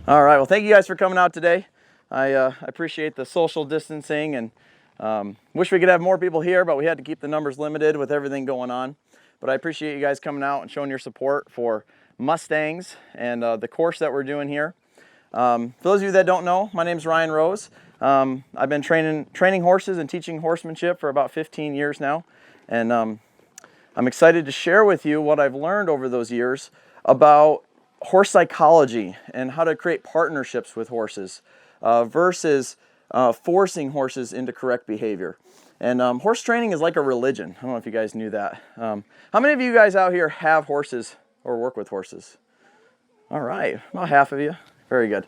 All right, well, thank you guys for coming out today. I appreciate the social distancing and wish we could have more people here, but we had to keep the numbers limited with everything going on. But I appreciate you guys coming out and showing your support for Mustangs and the course that we're doing here. For those of you that don't know, my name's Ryan Rose. I've been training horses and teaching horsemanship for about 15 years now, and I'm excited to share with you what I've learned over those years about horse psychology and how to create partnerships with horses versus forcing horses into correct behavior. And horse training is like a religion. I don't know if you guys knew that. How many of you guys out here have horses or work with horses? All right, about half of you. Very good.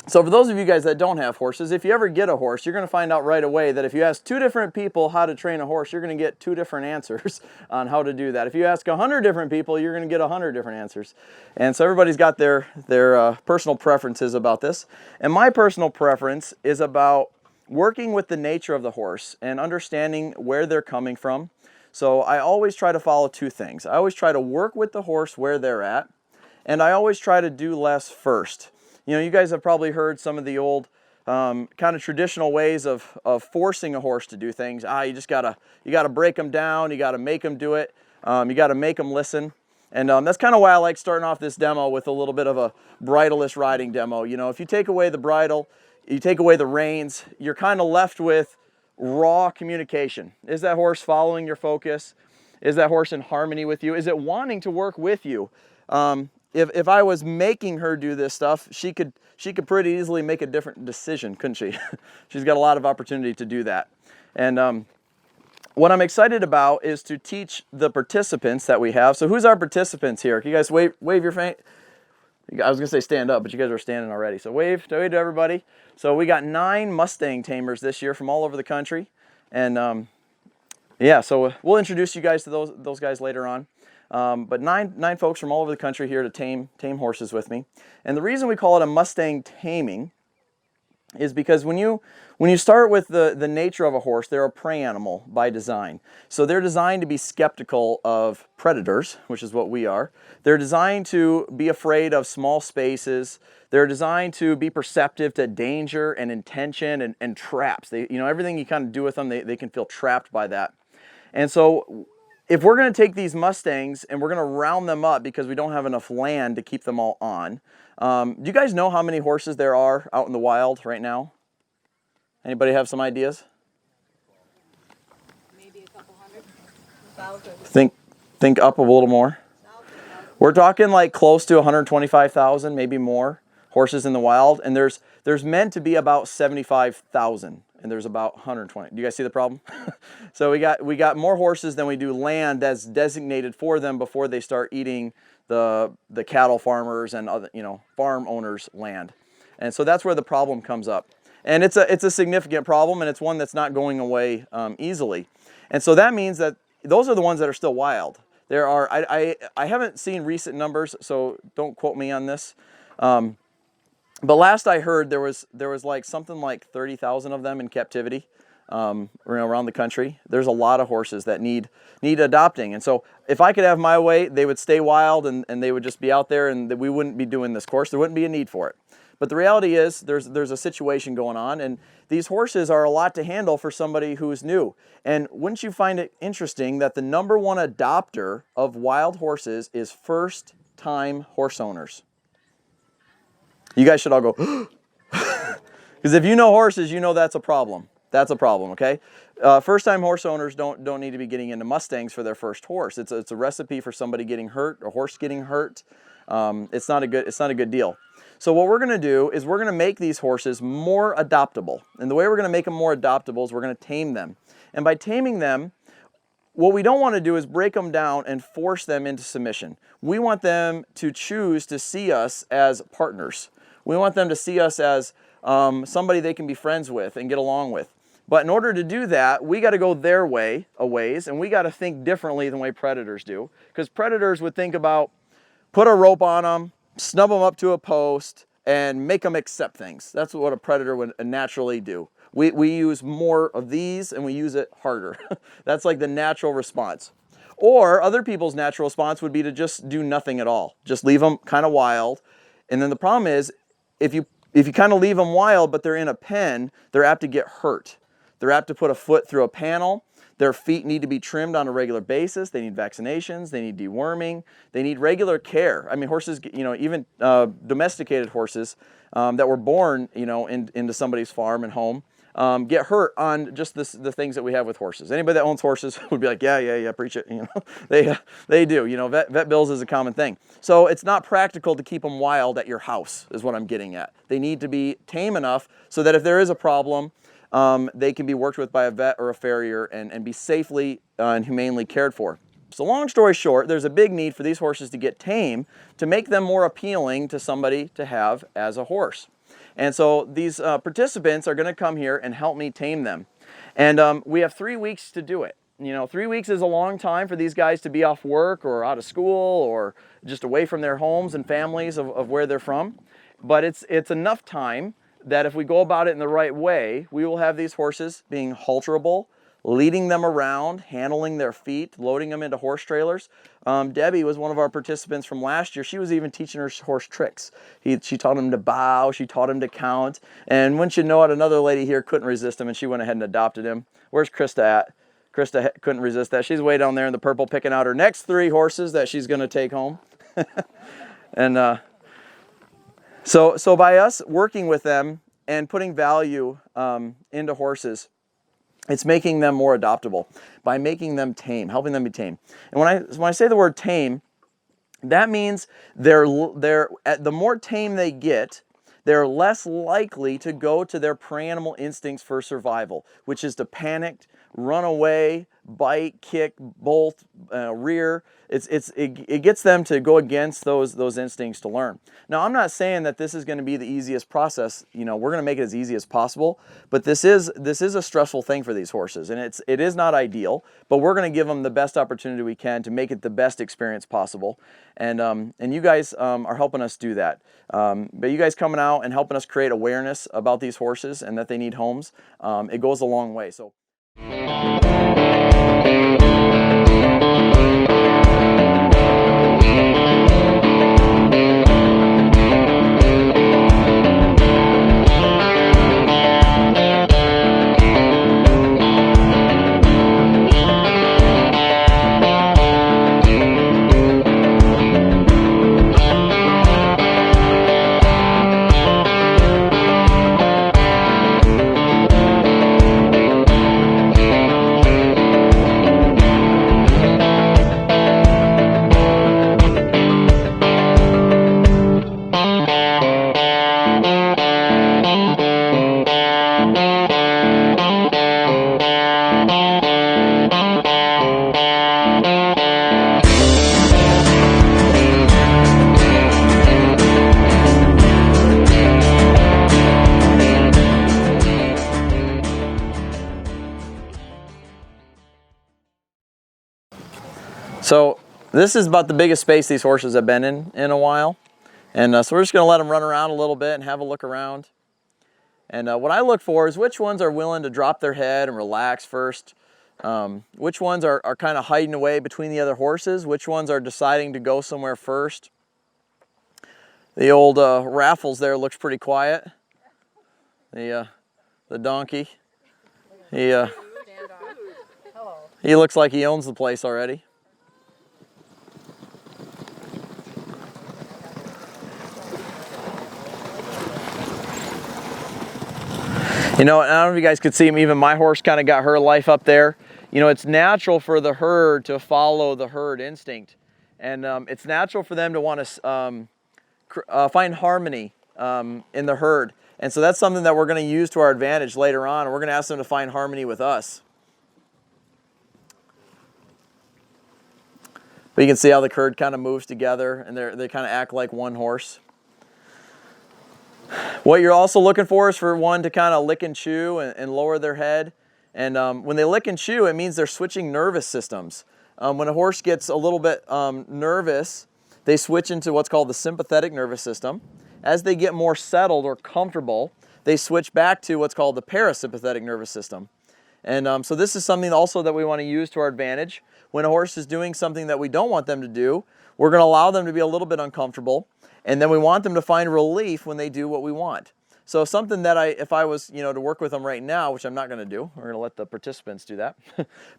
So for those of you guys that don't have horses, if you ever get a horse, you're going to find out right away that if you ask 2 different people how to train a horse, you're going to get 2 different answers on how to do that. If you ask 100 different people, you're going to get 100 different answers. And so everybody's got their personal preferences about this. And my personal preference is about working with the nature of the horse and understanding where they're coming from. So I always try to follow 2 things. I always try to work with the horse where they're at, and I always try to do less first. You know, you guys have probably heard some of the old kind of traditional ways of forcing a horse to do things. You gotta break them down, you gotta make them do it, you gotta make them listen. And that's kind of why I like starting off this demo with a little bit of a bridleless riding demo. You know, if you take away the bridle, you take away the reins, you're kind of left with raw communication. Is that horse following your focus? Is that horse in harmony with you? Is it wanting to work with you? If I was making her do this stuff, she could pretty easily make a different decision, couldn't she? She's got a lot of opportunity to do that. And what I'm excited about is to teach the participants that we have. So who's our participants here? Can you guys wave your hand? I was gonna say stand up, but you guys are standing already. So wave to everybody. So we got 9 Mustang tamers this year from all over the country. And yeah, so we'll introduce you guys to those guys later on. But nine folks from all over the country here to tame horses with me. And the reason we call it a Mustang taming is because when you start with the nature of a horse, they're a prey animal by design. So they're designed to be skeptical of predators, which is what we are. They're designed to be afraid of small spaces. They're designed to be perceptive to danger and intention and traps. Everything you kind of do with them, they can feel trapped by that. And so if we're going to take these Mustangs and we're going to round them up because we don't have enough land to keep them all on, do you guys know how many horses there are out in the wild right now? Anybody have some ideas? Maybe a couple hundred. 1,000. Think up a little more. We're talking like close to 125,000, maybe more horses in the wild, and there's meant to be about 75,000. And there's about 120. Do you guys see the problem? So we got more horses than we do land that's designated for them before they start eating the cattle farmers and other farm owners' land. And so that's where the problem comes up. And it's a significant problem, and it's one that's not going away easily. And so that means that those are the ones that are still wild. There are I haven't seen recent numbers, so don't quote me on this. But last I heard, there was like something like 30,000 of them in captivity around the country. There's a lot of horses that need adopting. And so if I could have my way, they would stay wild and they would just be out there, and we wouldn't be doing this course. There wouldn't be a need for it. But the reality is there's a situation going on, and these horses are a lot to handle for somebody who's new. And wouldn't you find it interesting that the #1 adopter of wild horses is first-time horse owners? You guys should all go, because if you know horses, you know that's a problem. That's a problem, okay? First-time horse owners don't need to be getting into Mustangs for their first horse. It's a recipe for somebody getting hurt, a horse getting hurt. It's not a good deal. So what we're going to do is we're going to make these horses more adoptable. And the way we're going to make them more adoptable is we're going to tame them. And by taming them, what we don't want to do is break them down and force them into submission. We want them to choose to see us as partners. We want them to see us as somebody they can be friends with and get along with. But in order to do that, we got to go their way a ways, and we got to think differently than the way predators do. Because predators would think about put a rope on them, snub them up to a post, and make them accept things. That's what a predator would naturally do. We use more of these, and we use it harder. That's like the natural response. Or other people's natural response would be to just do nothing at all. Just leave them kind of wild And then the problem is, if you kind of leave them wild, but they're in a pen, they're apt to get hurt. They're apt to put a foot through a panel. Their feet need to be trimmed on a regular basis. They need vaccinations. They need deworming. They need regular care. I mean, horses, you know, even domesticated horses that were born, you know, into somebody's farm and home, get hurt on just the things that we have with horses. Anybody that owns horses would be like, yeah, preach it. You know, they do. You know, vet bills is a common thing. So it's not practical to keep them wild at your house, is what I'm getting at. They need to be tame enough so that if there is a problem, they can be worked with by a vet or a farrier and be safely and humanely cared for. So long story short, there's a big need for these horses to get tame to make them more appealing to somebody to have as a horse. And so these participants are going to come here and help me tame them. And we have 3 weeks to do it. You know, 3 weeks is a long time for these guys to be off work or out of school or just away from their homes and families of where they're from. But it's enough time that if we go about it in the right way, we will have these horses being halterable, leading them around, handling their feet, loading them into horse trailers. Debbie was one of our participants from last year. She was even teaching her horse tricks. She taught him to bow, she taught him to count, and once you know it, another lady here couldn't resist him and she went ahead and adopted him. Where's Krista at? Krista couldn't resist that. She's way down there in the purple picking out her next 3 horses that she's going to take home. And so by us working with them and putting value into horses, it's making them more adoptable by making them tame, helping them be tame. And when I say the word tame, that means the more tame they get, they're less likely to go to their pre-animal instincts for survival, which is to panic, run away, bite, kick, bolt, rear. It gets them to go against those instincts to learn. Now, I'm not saying that this is going to be the easiest process. You know, we're going to make it as easy as possible, but this is a stressful thing for these horses, and it is not ideal. But we're going to give them the best opportunity we can to make it the best experience possible, and you guys are helping us do that. But you guys coming out and helping us create awareness about these horses and that they need homes, it goes a long way. So. So this is about the biggest space these horses have been in a while. And so we're just going to let them run around a little bit and have a look around. And what I look for is which ones are willing to drop their head and relax first. Which ones are kind of hiding away between the other horses. Which ones are deciding to go somewhere first. The old Raffles there looks pretty quiet. The donkey. He looks like he owns the place already. You know, I don't know if you guys could see him, even my horse kind of got her life up there. You know, it's natural for the herd to follow the herd instinct. And it's natural for them to want to find harmony in the herd. And so that's something that we're going to use to our advantage later on. We're going to ask them to find harmony with us. But you can see how the herd kind of moves together and they kind of act like one horse. What you're also looking for is for one to kind of lick and chew and lower their head. And when they lick and chew, it means they're switching nervous systems. When a horse gets a little bit nervous, they switch into what's called the sympathetic nervous system. As they get more settled or comfortable, they switch back to what's called the parasympathetic nervous system. And so this is something also that we want to use to our advantage. When a horse is doing something that we don't want them to do, we're going to allow them to be a little bit uncomfortable. And then we want them to find relief when they do what we want. So something that if I was, to work with them right now, which I'm not going to do, we're going to let the participants do that.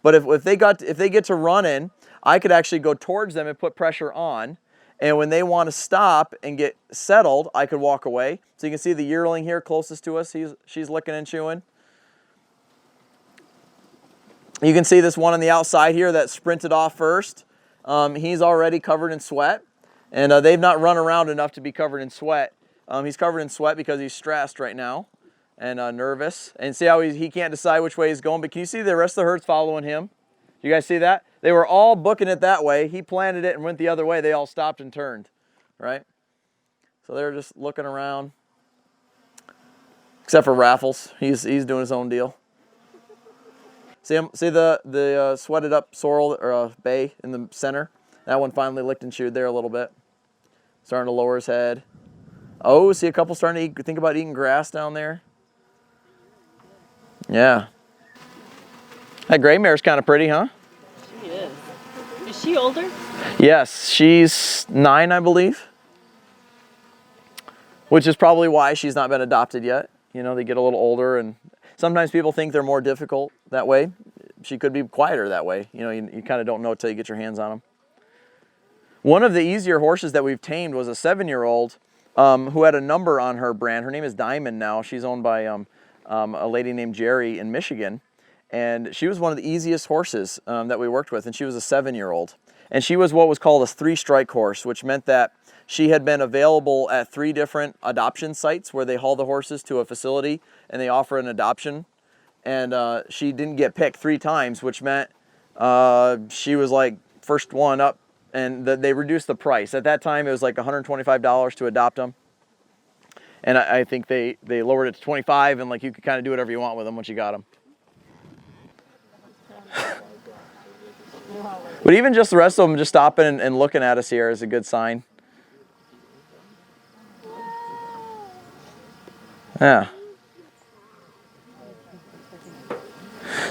But if they get to running, I could actually go towards them and put pressure on. And when they want to stop and get settled, I could walk away. So you can see the yearling here closest to us, she's licking and chewing. You can see this one on the outside here that sprinted off first. He's already covered in sweat, and they've not run around enough to be covered in sweat. He's covered in sweat because he's stressed right now and nervous. And see how he can't decide which way he's going, but can you see the rest of the herd's following him? You guys see that? They were all booking it that way. He planted it and went the other way. They all stopped and turned, right? So they're just looking around, except for Raffles. He's doing his own deal. See him? See the sweated up sorrel or bay in the center? That one finally licked and chewed there a little bit. Starting to lower his head. Oh, see a couple starting to think about eating grass down there? Yeah. That gray mare's kind of pretty, huh? She is. Is she older? Yes, she's 9, I believe. Which is probably why she's not been adopted yet. They get a little older, and sometimes people think they're more difficult that way. She could be quieter that way. You kind of don't know until you get your hands on them. One of the easier horses that we've tamed was a 7-year-old who had a number on her brand. Her name is Diamond now. She's owned by a lady named Jerry in Michigan. And she was one of the easiest horses that we worked with, and she was a 7-year-old. And she was what was called a 3-strike horse, which meant that she had been available at 3 different adoption sites where they haul the horses to a facility and they offer an adoption. And she didn't get picked 3 times, which meant she was like first one up, and they reduced the price. At that time, it was like $125 to adopt them. And I think they lowered it to $25, and like you could kind of do whatever you want with them once you got them. But even just the rest of them just stopping and looking at us here is a good sign. Yeah.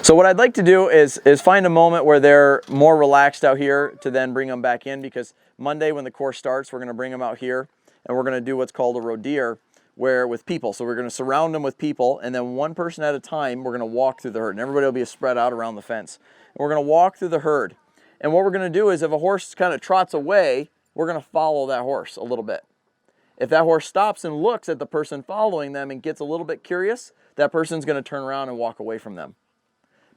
So what I'd like to do is find a moment where they're more relaxed out here to then bring them back in, because Monday when the course starts, we're going to bring them out here and we're going to do what's called a rodeer, where with people. So we're going to surround them with people, and then one person at a time, we're going to walk through the herd, and everybody will be spread out around the fence. And we're going to walk through the herd. And what we're going to do is if a horse kind of trots away, we're going to follow that horse a little bit. If that horse stops and looks at the person following them and gets a little bit curious, that person's going to turn around and walk away from them.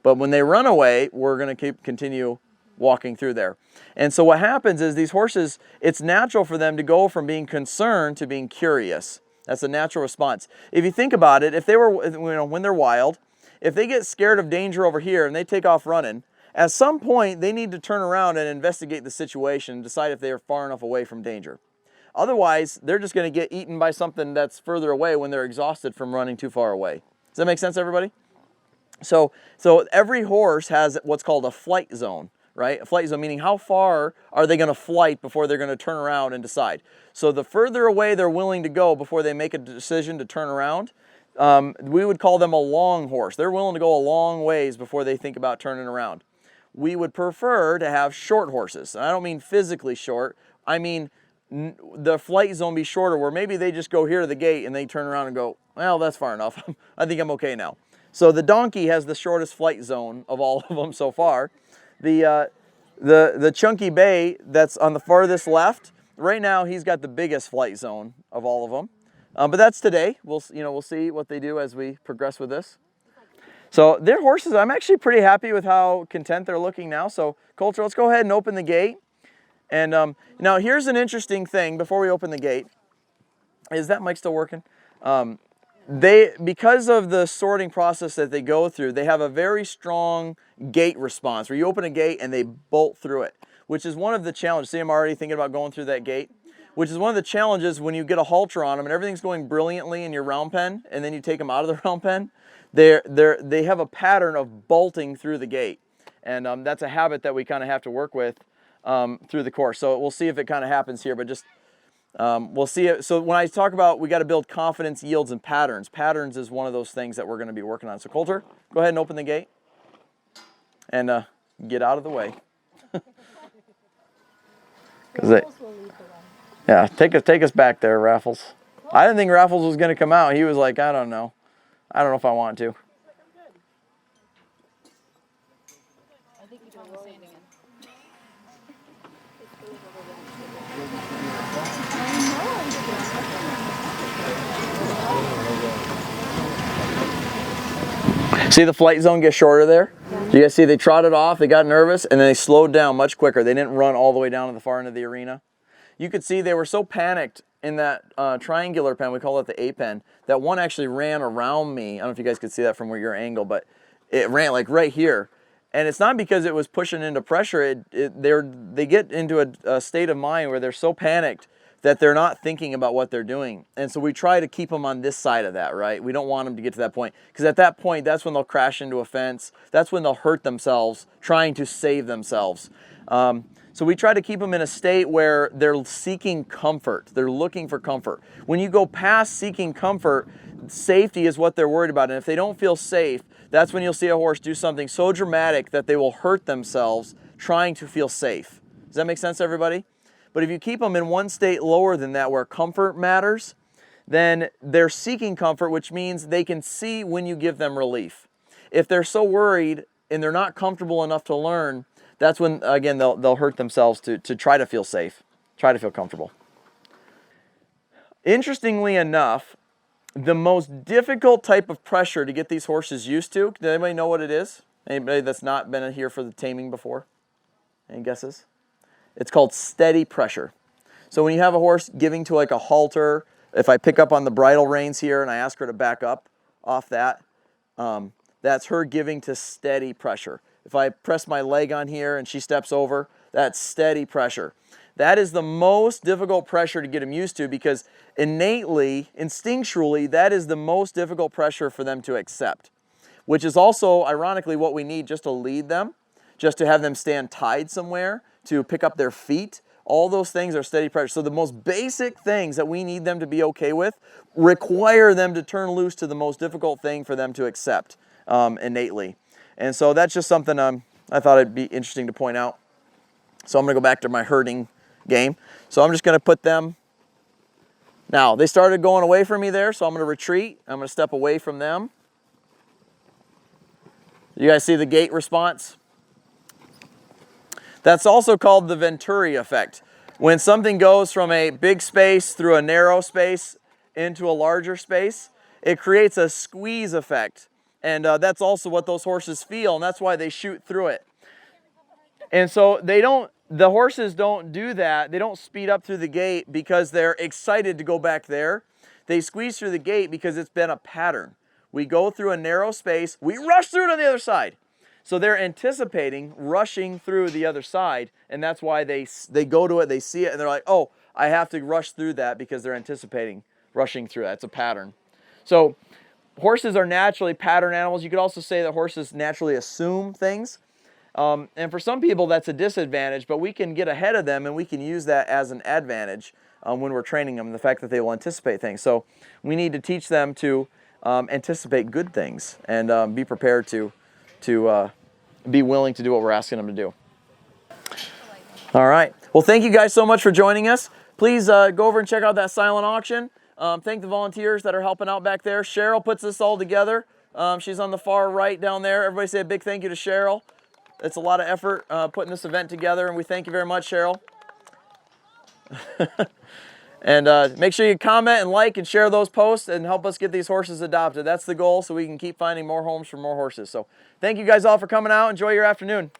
But when they run away, we're going to continue walking through there. And so what happens is these horses, it's natural for them to go from being concerned to being curious. That's a natural response. If you think about it, if they were, when they're wild, if they get scared of danger over here and they take off running, at some point they need to turn around and investigate the situation and decide if they are far enough away from danger. Otherwise, they're just going to get eaten by something that's further away when they're exhausted from running too far away. Does that make sense, everybody? So every horse has what's called a flight zone, right? A flight zone meaning how far are they going to flight before they're going to turn around and decide. So the further away they're willing to go before they make a decision to turn around, we would call them a long horse. They're willing to go a long ways before they think about turning around. We would prefer to have short horses. And I don't mean physically short. I mean the flight zone be shorter, where maybe they just go here to the gate and they turn around and go, well, that's far enough. I think I'm okay now. So the donkey has the shortest flight zone of all of them so far. The chunky bay that's on the farthest left, right now he's got the biggest flight zone of all of them. But that's today. We'll see what they do as we progress with this. So their horses, I'm actually pretty happy with how content they're looking now. So Coulter, let's go ahead and open the gate. And now here's an interesting thing before we open the gate. Is that mic still working? Because of the sorting process that they go through, they have a very strong gate response where you open a gate and they bolt through it, which is one of the challenges. See, I'm already thinking about going through that gate, which is one of the challenges when you get a halter on them and everything's going brilliantly in your round pen, and then you take them out of the round pen. They have a pattern of bolting through the gate, and that's a habit that we kind of have to work with through the course. So we'll see if it kind of happens here, but just we'll see it. So when I talk about we got to build confidence, yields, and patterns, patterns is one of those things that we're going to be working on. So Coulter, go ahead and open the gate and get out of the way. Yeah, take us back there, Raffles. I didn't think Raffles was going to come out. He was like, I don't know. I don't know if I want to. I think he's on the sand again. See the flight zone get shorter there? Do you guys see they trotted off, they got nervous, and then they slowed down much quicker. They didn't run all the way down to the far end of the arena. You could see they were so panicked in that triangular pen, we call it the A pen, that one actually ran around me. I don't know if you guys could see that from your angle, but it ran like right here. And it's not because it was pushing into pressure. They get into a state of mind where they're so panicked that they're not thinking about what they're doing. And so we try to keep them on this side of that, right? We don't want them to get to that point, because at that point, that's when they'll crash into a fence. That's when they'll hurt themselves trying to save themselves. So we try to keep them in a state where they're seeking comfort. They're looking for comfort. When you go past seeking comfort, safety is what they're worried about. And if they don't feel safe, that's when you'll see a horse do something so dramatic that they will hurt themselves trying to feel safe. Does that make sense, everybody? But if you keep them in one state lower than that, where comfort matters, then they're seeking comfort, which means they can see when you give them relief. If they're so worried and they're not comfortable enough to learn, that's when, again, they'll hurt themselves to try to feel safe, try to feel comfortable. Interestingly enough, the most difficult type of pressure to get these horses used to, does anybody know what it is? Anybody that's not been here for the taming before? Any guesses? It's called steady pressure. So when you have a horse giving to like a halter, if I pick up on the bridle reins here and I ask her to back up off that, that's her giving to steady pressure. If I press my leg on here and she steps over, that's steady pressure. That is the most difficult pressure to get them used to, because innately, instinctually, that is the most difficult pressure for them to accept, which is also, ironically, what we need just to lead them, just to have them stand tied somewhere, to pick up their feet. All those things are steady pressure. So the most basic things that we need them to be okay with require them to turn loose to the most difficult thing for them to accept innately. And so that's just something I thought it'd be interesting to point out. So I'm going to go back to my herding game. So I'm just going to put them. Now, they started going away from me there, so I'm going to retreat. I'm going to step away from them. You guys see the gait response? That's also called the Venturi effect. When something goes from a big space through a narrow space into a larger space, it creates a squeeze effect. And that's also what those horses feel, and that's why they shoot through it. And so the horses don't do that. They don't speed up through the gate because they're excited to go back there. They squeeze through the gate because it's been a pattern. We go through a narrow space, we rush through it on the other side. So they're anticipating rushing through the other side, and that's why they go to it, they see it, and they're like, oh, I have to rush through that, because they're anticipating rushing through that. It's a pattern. So horses are naturally pattern animals. You could also say that horses naturally assume things. And for some people, that's a disadvantage, but we can get ahead of them, and we can use that as an advantage when we're training them, the fact that they will anticipate things. So we need to teach them to anticipate good things and be prepared to be willing to do what we're asking them to do. All right. Well, thank you guys so much for joining us. Please go over and check out that silent auction. Thank the volunteers that are helping out back there. Cheryl puts this all together. She's on the far right down there. Everybody say a big thank you to Cheryl. It's a lot of effort putting this event together, and we thank you very much, Cheryl. And make sure you comment and like and share those posts and help us get these horses adopted. That's the goal, so we can keep finding more homes for more horses. So thank you guys all for coming out. Enjoy your afternoon.